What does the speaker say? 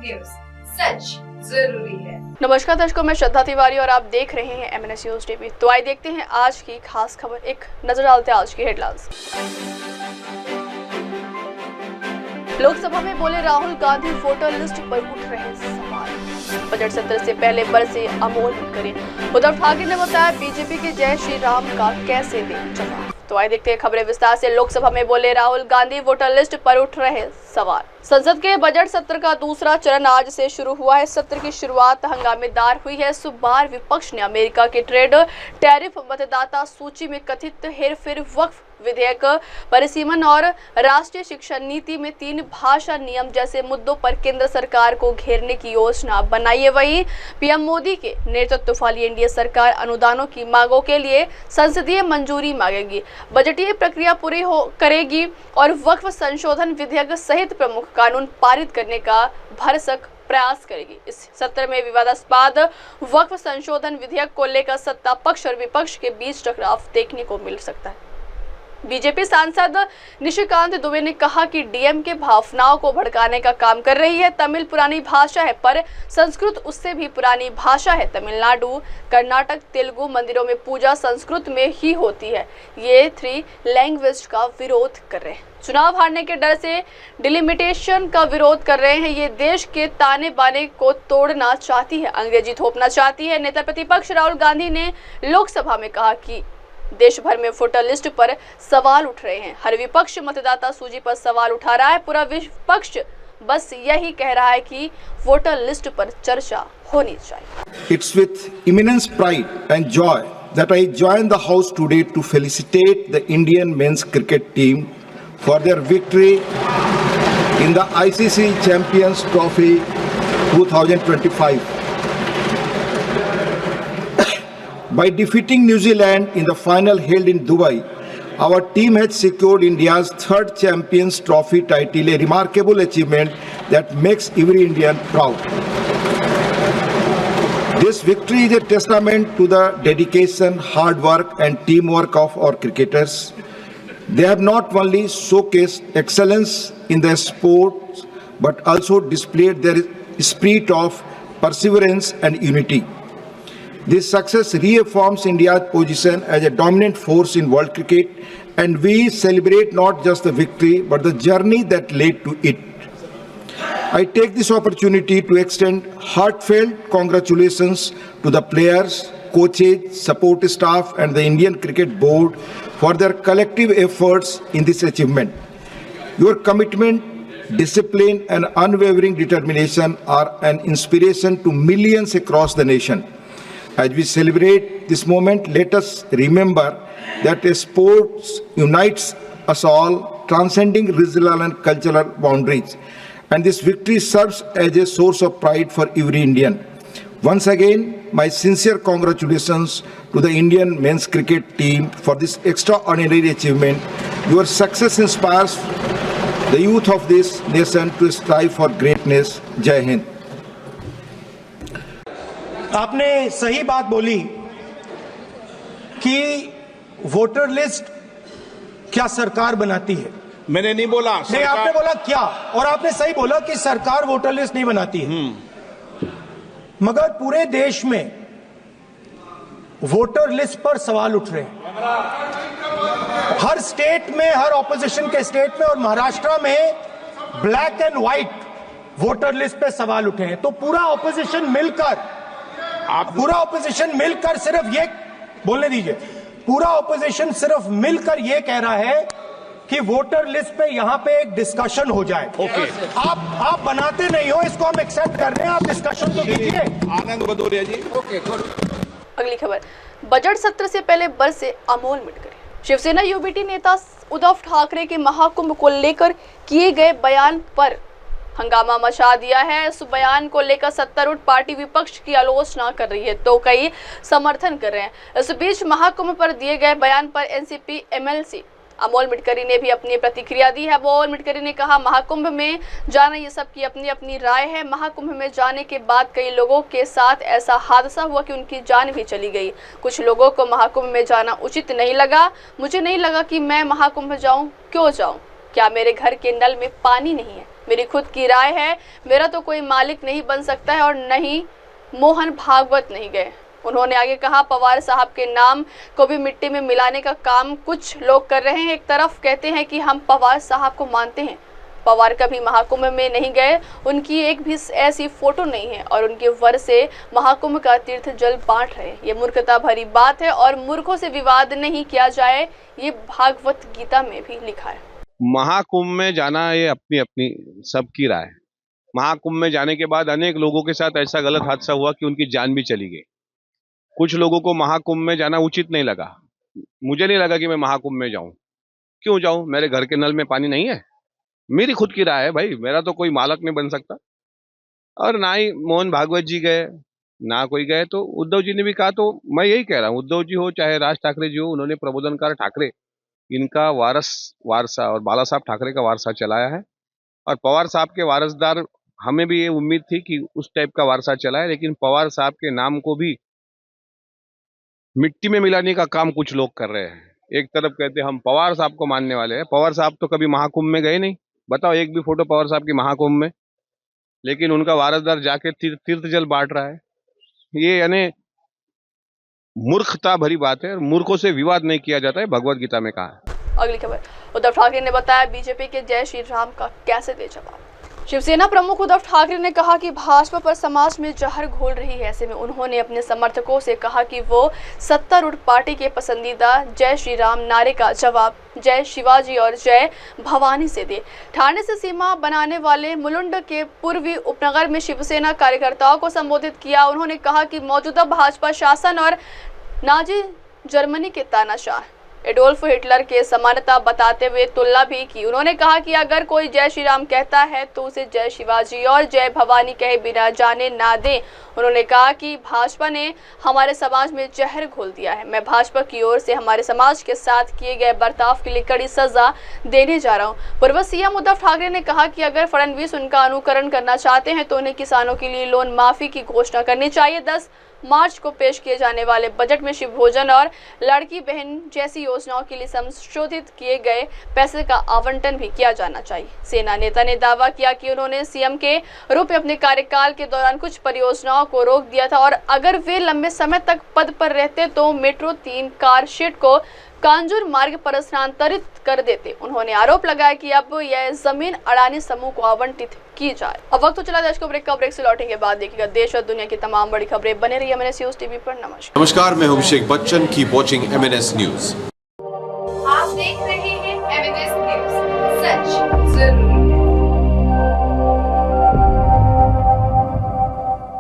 News, सच जरूरी है। नमस्कार दर्शकों, मैं श्रद्धा तिवारी और आप देख रहे हैं MNS न्यूज टीवी। तो आइए देखते हैं आज की खास खबर। एक नजर डालते हैं आज की हेडलाइंस। लोकसभा में बोले राहुल गांधी, वोटर लिस्ट पर उठ रहे सवाल। बजट सत्र से पहले बरसे अमोल करें। उद्धव ठाकरे ने बताया बीजेपी के जय श्री राम का कैसे दे जवाब। तो आइए देखते हैं खबरें विस्तार से। लोकसभा में बोले राहुल गांधी, वोटर लिस्ट पर उठ रहे सवाल। संसद के बजट सत्र का दूसरा चरण आज से शुरू हुआ है। सत्र की शुरुआत हंगामेदार हुई है। सोमवार विपक्ष ने अमेरिका के ट्रेड टैरिफ, मतदाता सूची में कथित हेरफेर, वक्फ विधेयक, परिसीमन और राष्ट्रीय शिक्षा नीति में 3 भाषा नियम जैसे मुद्दों पर केंद्र सरकार को घेरने की योजना बनाई है। वहीं पीएम मोदी के नेतृत्व वाली एनडीए सरकार अनुदानों की मांगों के लिए संसदीय मंजूरी मांगेगी, बजटीय प्रक्रिया पूरी करेगी और वक्फ संशोधन विधेयक सहित प्रमुख कानून पारित करने का भरसक प्रयास करेगी। इस सत्र में विवादास्पद वक्फ संशोधन विधेयक को लेकर सत्ता पक्ष और विपक्ष के बीच टकराव देखने को मिल सकता है। बीजेपी सांसद निशिकांत दुबे ने कहा कि डीएमके भावनाओं को भड़काने का काम कर रही है। तमिल पुरानी भाषा है, पर संस्कृत उससे भी पुरानी भाषा है। तमिलनाडु, कर्नाटक, तेलुगु मंदिरों में पूजा संस्कृत में ही होती है। ये 3 लैंग्वेज का विरोध कर रहे हैं। चुनाव हारने के डर से डिलिमिटेशन का विरोध कर रहे हैं। ये देश के ताने बाने को तोड़ना चाहती है, अंग्रेजी थोपना चाहती है। नेता प्रतिपक्ष राहुल गांधी ने लोकसभा में कहा कि देश भर में वोटर लिस्ट पर सवाल उठ रहे हैं। हर विपक्ष मतदाता सूची पर सवाल उठा रहा है। पूरा विपक्ष बस यही कह रहा है कि वोटर लिस्ट पर चर्चा होनी चाहिए। It's with immense pride and joy that I join the House today to felicitate the Indian men's cricket team for their victory in the ICC Champions Trophy 2025. By defeating New Zealand in the final held in Dubai, our team has secured India's 3rd Champions Trophy title, a remarkable achievement that makes every Indian proud. This victory is a testament to the dedication, hard work and teamwork of our cricketers. They have not only showcased excellence in their sports, but also displayed their spirit of perseverance and unity. This success reaffirms India's position as a dominant force in world cricket, and we celebrate not just the victory but the journey that led to it. I take this opportunity to extend heartfelt congratulations to the players, coaches, support staff and the Indian Cricket Board for their collective efforts in this achievement. Your commitment, discipline and unwavering determination are an inspiration to millions across the nation. As we celebrate this moment, let us remember that sports unites us all, transcending regional and cultural boundaries. And this victory serves as a source of pride for every Indian. Once again, my sincere congratulations to the Indian men's cricket team for this extraordinary achievement. Your success inspires the youth of this nation to strive for greatness. Jai Hind. आपने सही बात बोली कि voter list क्या सरकार बनाती है। मैंने नहीं बोला, नहीं, आपने बोला क्या, और आपने सही बोला कि सरकार वोटर लिस्ट नहीं बनाती है। मगर पूरे देश में वोटर लिस्ट पर सवाल उठ रहे हैं। हर स्टेट में, हर ऑपोजिशन के स्टेट में और महाराष्ट्र में black and white voter list पे सवाल उठे हैं। तो पूरा ऑपोजिशन मिलकर सिर्फ ये बोलने दीजिए, पूरा ऑपोजिशन सिर्फ मिलकर ये कह रहा है कि वोटर लिस्ट पे यहां पे एक डिस्कशन हो जाए। ओके। आप बनाते नहीं हो, इसको हम एक्सेप्ट कर रहे हैं, आप डिस्कशन तो कीजिए। आनंद भदौरिया जी। ओके। अगली खबर, बजट सत्र से पहले बरसे अमोल मिटकरी। शिवसेना यूबीटी नेता उद्धव ठाकरे के महाकुंभ को लेकर किए गए बयान पर हंगामा मचा दिया है। इस बयान को लेकर सत्तारूढ़ पार्टी विपक्ष की आलोचना कर रही है तो कई समर्थन कर रहे हैं। इस बीच महाकुंभ पर दिए गए बयान पर एनसीपी एमएलसी अमोल मिटकरी ने भी अपनी प्रतिक्रिया दी है। अमोल मिटकरी ने कहा, महाकुंभ में जाना ये सबकी अपनी अपनी राय है। महाकुंभ में जाने के बाद कई लोगों के साथ ऐसा हादसा हुआ कि उनकी जान भी चली गई। कुछ लोगों को महाकुंभ में जाना उचित नहीं लगा। मुझे नहीं लगा कि मैं महाकुंभ जाऊं, क्यों जाऊं? क्या मेरे घर के नल में पानी नहीं है? मेरी खुद की राय है, मेरा तो कोई मालिक नहीं बन सकता है और नहीं मोहन भागवत नहीं गए। उन्होंने आगे कहा, पवार साहब के नाम को भी मिट्टी में मिलाने का काम कुछ लोग कर रहे हैं। एक तरफ कहते हैं कि हम पवार साहब को मानते हैं, पवार कभी महाकुंभ में नहीं गए, उनकी एक भी ऐसी फोटो नहीं है और उनके वर से महाकुंभ का तीर्थ जल बांट रहे। ये मूर्खता भरी बात है और मूर्खों से विवाद नहीं किया जाए, ये भागवत गीता में भी लिखा है। महाकुंभ में जाना ये अपनी अपनी सबकी राय है। महाकुंभ में जाने के बाद अनेक लोगों के साथ ऐसा गलत हादसा हुआ कि उनकी जान भी चली गई। कुछ लोगों को महाकुंभ में जाना उचित नहीं लगा। मुझे नहीं लगा कि मैं महाकुंभ में जाऊं। क्यों जाऊं? मेरे घर के नल में पानी नहीं है। मेरी खुद की राय है भाई, मेरा तो कोई मालक नहीं बन सकता। और ना ही मोहन भागवत जी गए, ना कोई गए। तो उद्धव जी ने भी कहा, तो मैं यही कह रहा हूँ, उद्धव जी हो चाहे राज ठाकरे जी हो, उन्होंने प्रबोधनकार ठाकरे इनका वारसा और बाला साहब ठाकरे का वारसा चलाया है। और पवार साहब के वारसदार, हमें भी ये उम्मीद थी कि उस टाइप का वारसा चलाए, लेकिन पवार साहब के नाम को भी मिट्टी में मिलाने का काम कुछ लोग कर रहे हैं। एक तरफ कहते हम पवार साहब को मानने वाले हैं, पवार साहब तो कभी महाकुंभ में गए नहीं। बताओ एक भी फोटो पवार साहब की महाकुंभ में, लेकिन उनका वारसदार जाके तीर्थ जल बांट रहा है। ये यानी मूर्खता भरी बात है और मूर्खों से विवाद नहीं किया जाता है, भगवत गीता में कहा है। अगली खबर, उद्धव ठाकरे ने बताया बीजेपी के जय श्री राम का कैसे दे जवाब। शिवसेना प्रमुख उद्धव ठाकरे ने कहा कि भाजपा पर समाज में जहर घोल रही है। ऐसे में उन्होंने अपने समर्थकों से कहा कि वो सत्तारूढ़ पार्टी के पसंदीदा जय श्री राम नारे का जवाब जय शिवाजी और जय भवानी से दे। ठाणे से सीमा बनाने वाले मुलुंड के पूर्वी उपनगर में शिवसेना कार्यकर्ताओं को संबोधित किया। उन्होंने कहा कि मौजूदा भाजपा शासन और नाजी जर्मनी के तानाशाह एडोल्फ हिटलर के समानता बताते हुए तुलना भी की। उन्होंने कहा कि अगर कोई जय श्री राम कहता है तो उसे जय शिवाजी और जय भवानी कहे बिना जाने ना दे। उन्होंने कहा कि भाजपा ने हमारे समाज में जहर घोल दिया है। मैं भाजपा की ओर से हमारे समाज के साथ किए गए बर्ताव के लिए कड़ी सजा देने जा रहा हूं। पूर्व सीएम उद्धव ठाकरे ने कहा कि अगर फडणवीस उनका अनुकरण करना चाहते हैं तो उन्हें किसानों के लिए लोन माफी की घोषणा करनी चाहिए। 10 मार्च को पेश किए जाने वाले बजट में शिव भोजन और लड़की बहन जैसी योजनाओं के लिए संशोधित किए गए पैसे का आवंटन भी किया जाना चाहिए। सेना नेता ने दावा किया कि उन्होंने सीएम के रूप में अपने कार्यकाल के दौरान कुछ परियोजनाओं को रोक दिया था और अगर वे लंबे समय तक पद पर रहते तो मेट्रो 3 कार शेड को कांजूर मार्ग पर स्थानांतरित कर देते। उन्होंने आरोप लगाया कि अब यह जमीन अडानी समूह को आवंटित की जाए। अब वक्त तो चला देश को ब्रेक से लौटने के बाद देखिएगा देश और दुनिया की तमाम बड़ी खबरें। बने रहिए MNS न्यूज टीवी पर। नमस्कार, मैं Abhishek Bachchan. Keep watching MNS news. आप देख रहे हैं MNS न्यूज, सच जरूरी है।